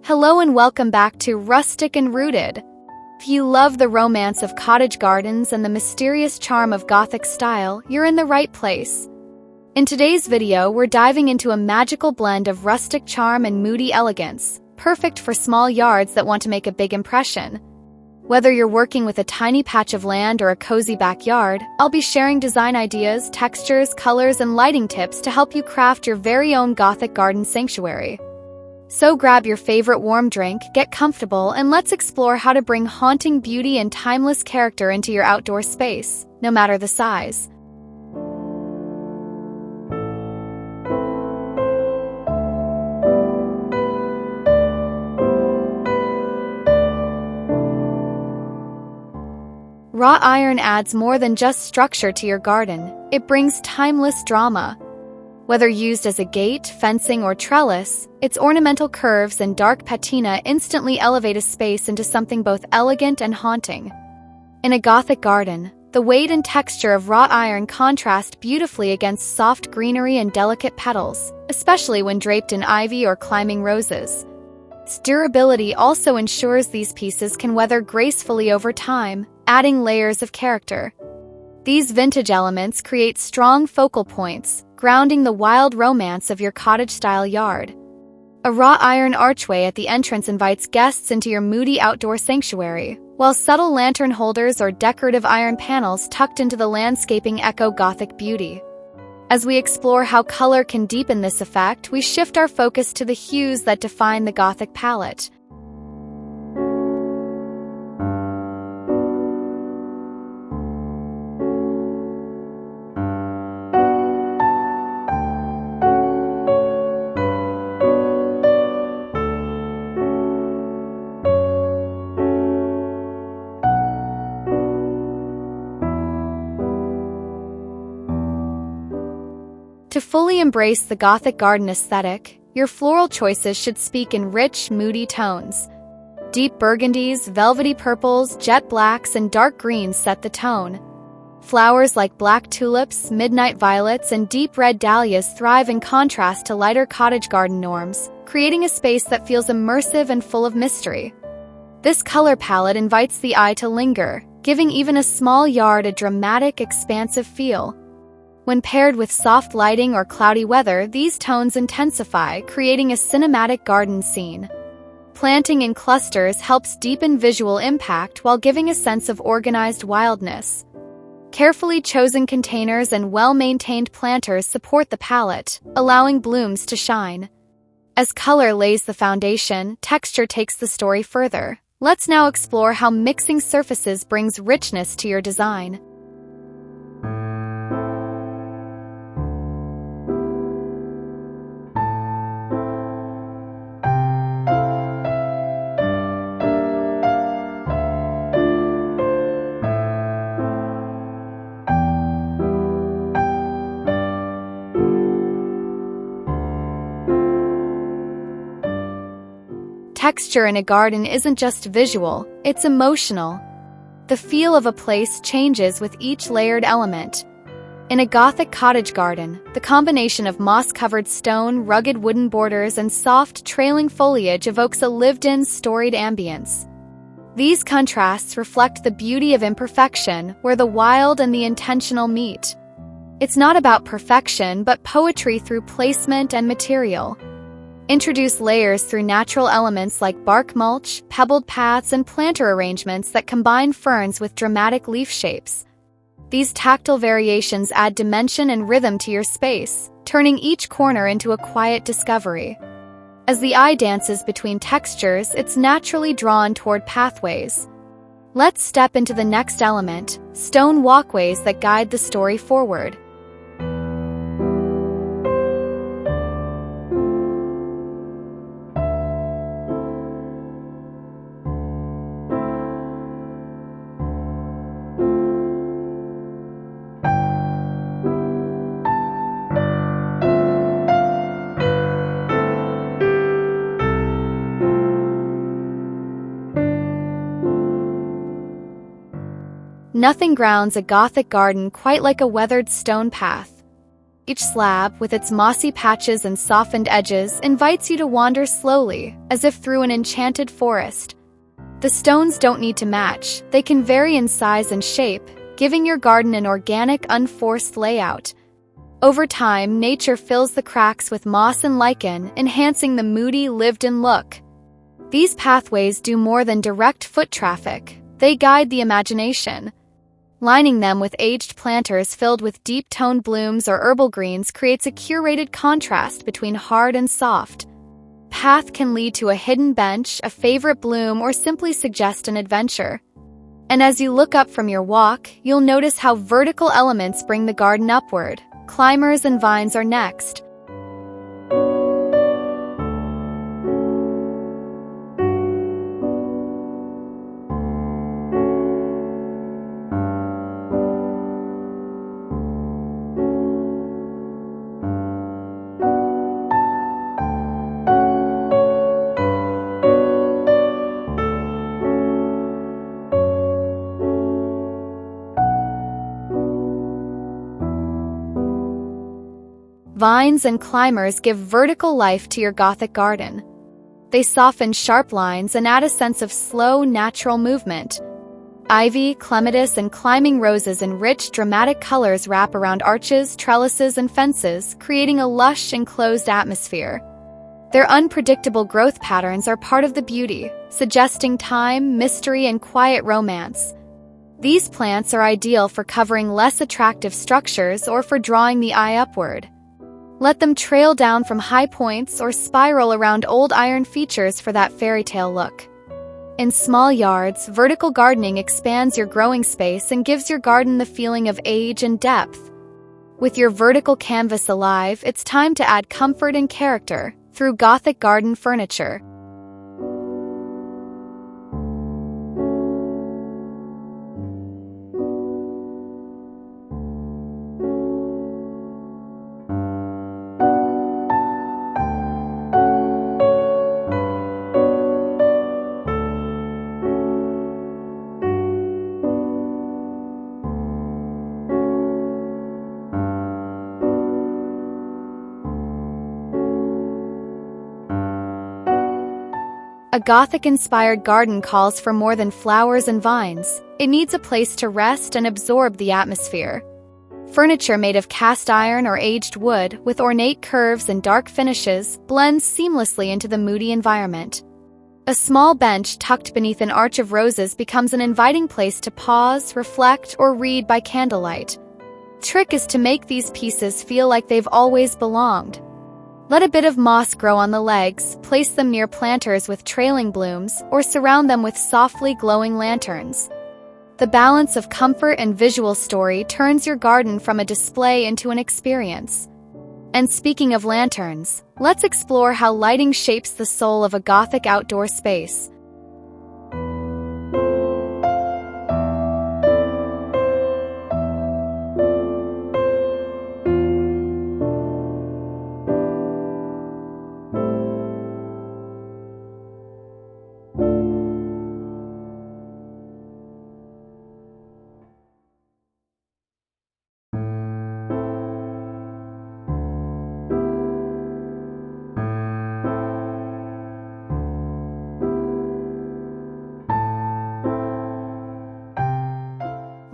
Hello and welcome back to Rustic and Rooted. If you love the romance of cottage gardens and the mysterious charm of Gothic style, you're in the right place. In today's video, we're diving into a magical blend of rustic charm and moody elegance, perfect for small yards that want to make a big impression. Whether you're working with a tiny patch of land or a cozy backyard, I'll be sharing design ideas, textures, colors, and lighting tips to help you craft your very own Gothic garden sanctuary. So grab your favorite warm drink, get comfortable, and let's explore how to bring haunting beauty and timeless character into your outdoor space, no matter the size. Wrought iron adds more than just structure to your garden, it brings timeless drama. Whether used as a gate, fencing, or trellis, its ornamental curves and dark patina instantly elevate a space into something both elegant and haunting. In a Gothic garden, the weight and texture of wrought iron contrast beautifully against soft greenery and delicate petals, especially when draped in ivy or climbing roses. Its durability also ensures these pieces can weather gracefully over time, adding layers of character. These vintage elements create strong focal points, grounding the wild romance of your cottage-style yard. A wrought iron archway at the entrance invites guests into your moody outdoor sanctuary, while subtle lantern holders or decorative iron panels tucked into the landscaping echo Gothic beauty. As we explore how color can deepen this effect, we shift our focus to the hues that define the Gothic palette. To fully embrace the Gothic garden aesthetic, your floral choices should speak in rich, moody tones. Deep burgundies, velvety purples, jet blacks, and dark greens set the tone. Flowers like black tulips, midnight violets, and deep red dahlias thrive in contrast to lighter cottage garden norms, creating a space that feels immersive and full of mystery. This color palette invites the eye to linger, giving even a small yard a dramatic, expansive feel. When paired with soft lighting or cloudy weather, these tones intensify, creating a cinematic garden scene. Planting in clusters helps deepen visual impact while giving a sense of organized wildness. Carefully chosen containers and well-maintained planters support the palette, allowing blooms to shine. As color lays the foundation, texture takes the story further. Let's now explore how mixing surfaces brings richness to your design. Texture in a garden isn't just visual, it's emotional. The feel of a place changes with each layered element. In a Gothic cottage garden, the combination of moss-covered stone, rugged wooden borders, and soft, trailing foliage evokes a lived-in, storied ambience. These contrasts reflect the beauty of imperfection, where the wild and the intentional meet. It's not about perfection, but poetry through placement and material. Introduce layers through natural elements like bark mulch, pebbled paths, and planter arrangements that combine ferns with dramatic leaf shapes. These tactile variations add dimension and rhythm to your space, turning each corner into a quiet discovery. As the eye dances between textures, it's naturally drawn toward pathways. Let's step into the next element, stone walkways that guide the story forward. Nothing grounds a Gothic garden quite like a weathered stone path. Each slab, with its mossy patches and softened edges, invites you to wander slowly, as if through an enchanted forest. The stones don't need to match, they can vary in size and shape, giving your garden an organic, unforced layout. Over time, nature fills the cracks with moss and lichen, enhancing the moody, lived-in look. These pathways do more than direct foot traffic, they guide the imagination. Lining them with aged planters filled with deep-toned blooms or herbal greens creates a curated contrast between hard and soft. Path can lead to a hidden bench, a favorite bloom, or simply suggest an adventure. And as you look up from your walk, you'll notice how vertical elements bring the garden upward. Climbers and vines are next. Vines and climbers give vertical life to your Gothic garden. They soften sharp lines and add a sense of slow, natural movement. Ivy, clematis, and climbing roses in rich, dramatic colors wrap around arches, trellises, and fences, creating a lush, enclosed atmosphere. Their unpredictable growth patterns are part of the beauty, suggesting time, mystery, and quiet romance. These plants are ideal for covering less attractive structures or for drawing the eye upward. Let them trail down from high points or spiral around old iron features for that fairy tale look. In small yards, vertical gardening expands your growing space and gives your garden the feeling of age and depth. With your vertical canvas alive, it's time to add comfort and character through Gothic garden furniture. A Gothic-inspired garden calls for more than flowers and vines. It needs a place to rest and absorb the atmosphere. Furniture made of cast iron or aged wood, with ornate curves and dark finishes, blends seamlessly into the moody environment. A small bench tucked beneath an arch of roses becomes an inviting place to pause, reflect, or read by candlelight. Trick is to make these pieces feel like they've always belonged. Let a bit of moss grow on the legs, place them near planters with trailing blooms, or surround them with softly glowing lanterns. The balance of comfort and visual story turns your garden from a display into an experience. And speaking of lanterns, let's explore how lighting shapes the soul of a Gothic outdoor space.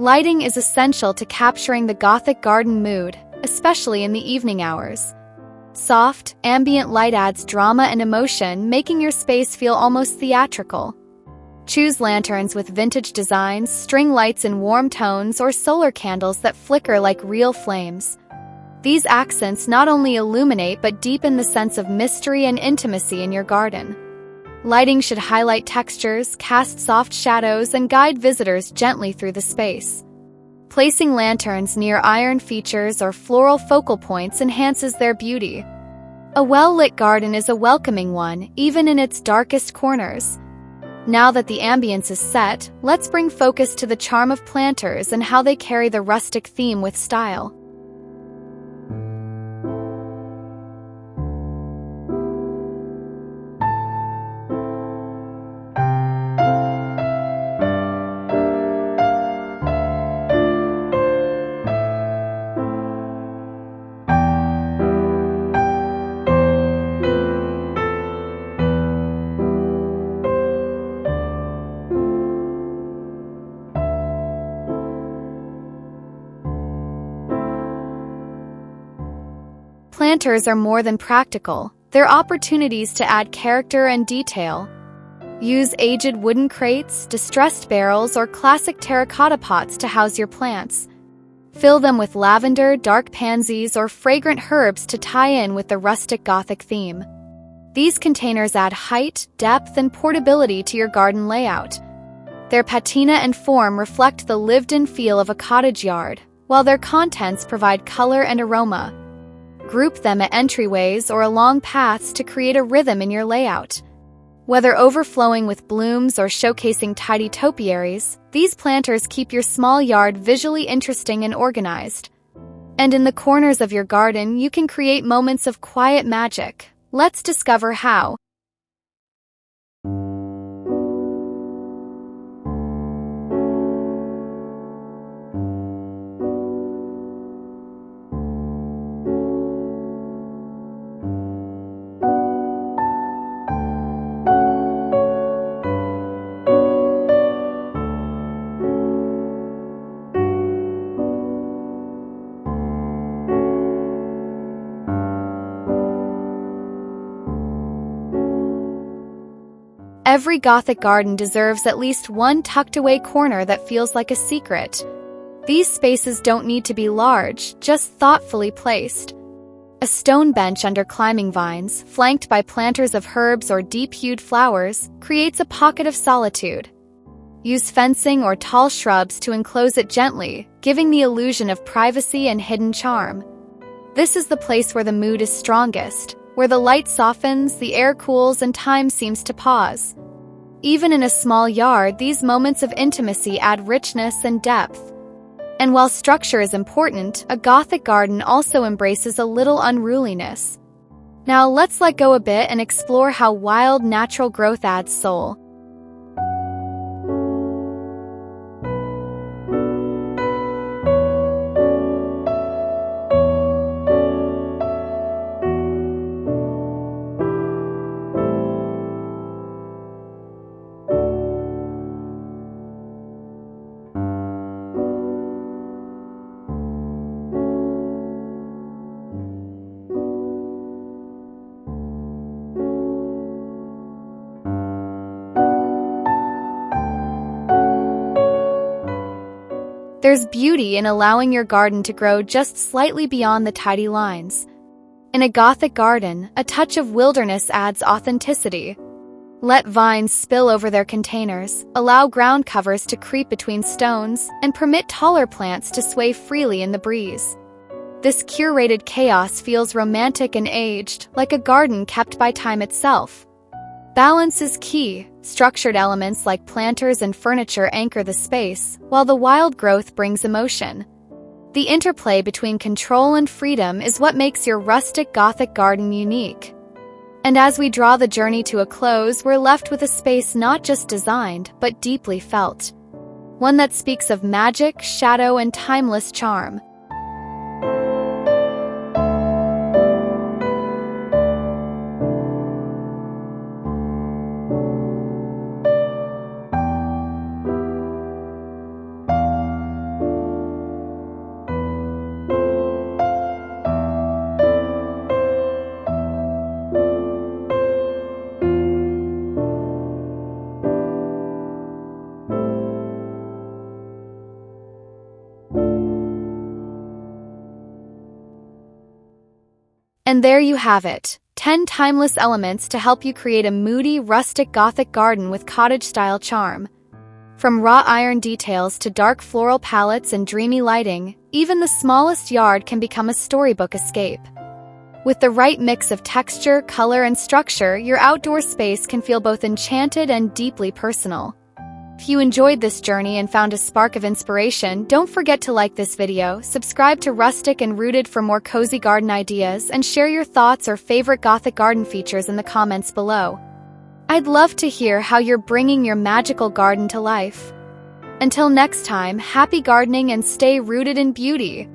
Lighting is essential to capturing the Gothic garden mood, especially in the evening hours. Soft, ambient light adds drama and emotion, making your space feel almost theatrical. Choose lanterns with vintage designs, string lights in warm tones, or solar candles that flicker like real flames. These accents not only illuminate but deepen the sense of mystery and intimacy in your garden. Lighting should highlight textures, cast soft shadows, and guide visitors gently through the space. Placing lanterns near iron features or floral focal points enhances their beauty. A well-lit garden is a welcoming one, even in its darkest corners. Now that the ambience is set, let's bring focus to the charm of planters and how they carry the rustic theme with style. planters are more than practical. They're opportunities to add character and detail. Use aged wooden crates, distressed barrels, or classic terracotta pots to house your plants. Fill them with lavender, dark pansies, or fragrant herbs to tie in with the rustic Gothic theme. These containers add height, depth, and portability to your garden layout. Their patina and form reflect the lived-in feel of a cottage yard, while their contents provide color and aroma. Group them at entryways or along paths to create a rhythm in your layout. Whether overflowing with blooms or showcasing tidy topiaries, these planters keep your small yard visually interesting and organized. And in the corners of your garden, you can create moments of quiet magic. Let's discover how. Every Gothic garden deserves at least one tucked-away corner that feels like a secret. These spaces don't need to be large, just thoughtfully placed. A stone bench under climbing vines, flanked by planters of herbs or deep-hued flowers, creates a pocket of solitude. Use fencing or tall shrubs to enclose it gently, giving the illusion of privacy and hidden charm. This is the place where the mood is strongest, where the light softens, the air cools, and time seems to pause. Even in a small yard, these moments of intimacy add richness and depth. And while structure is important, a Gothic garden also embraces a little unruliness. Now let's let go a bit and explore how wild natural growth adds soul. There's beauty in allowing your garden to grow just slightly beyond the tidy lines. In a Gothic garden, a touch of wilderness adds authenticity. Let vines spill over their containers, allow ground covers to creep between stones, and permit taller plants to sway freely in the breeze. This curated chaos feels romantic and aged, like a garden kept by time itself. Balance is key. Structured elements like planters and furniture anchor the space, while the wild growth brings emotion. The interplay between control and freedom is what makes your rustic Gothic garden unique. And as we draw the journey to a close, we're left with a space not just designed, but deeply felt. One that speaks of magic, shadow, and timeless charm. And there you have it, 10 timeless elements to help you create a moody, rustic Gothic garden with cottage-style charm. From wrought iron details to dark floral palettes and dreamy lighting, even the smallest yard can become a storybook escape. With the right mix of texture, color, and structure, your outdoor space can feel both enchanted and deeply personal. If you enjoyed this journey and found a spark of inspiration, don't forget to like this video, subscribe to Rustic and Rooted for more cozy garden ideas, and share your thoughts or favorite Gothic garden features in the comments below. I'd love to hear how you're bringing your magical garden to life. Until next time, happy gardening and stay rooted in beauty!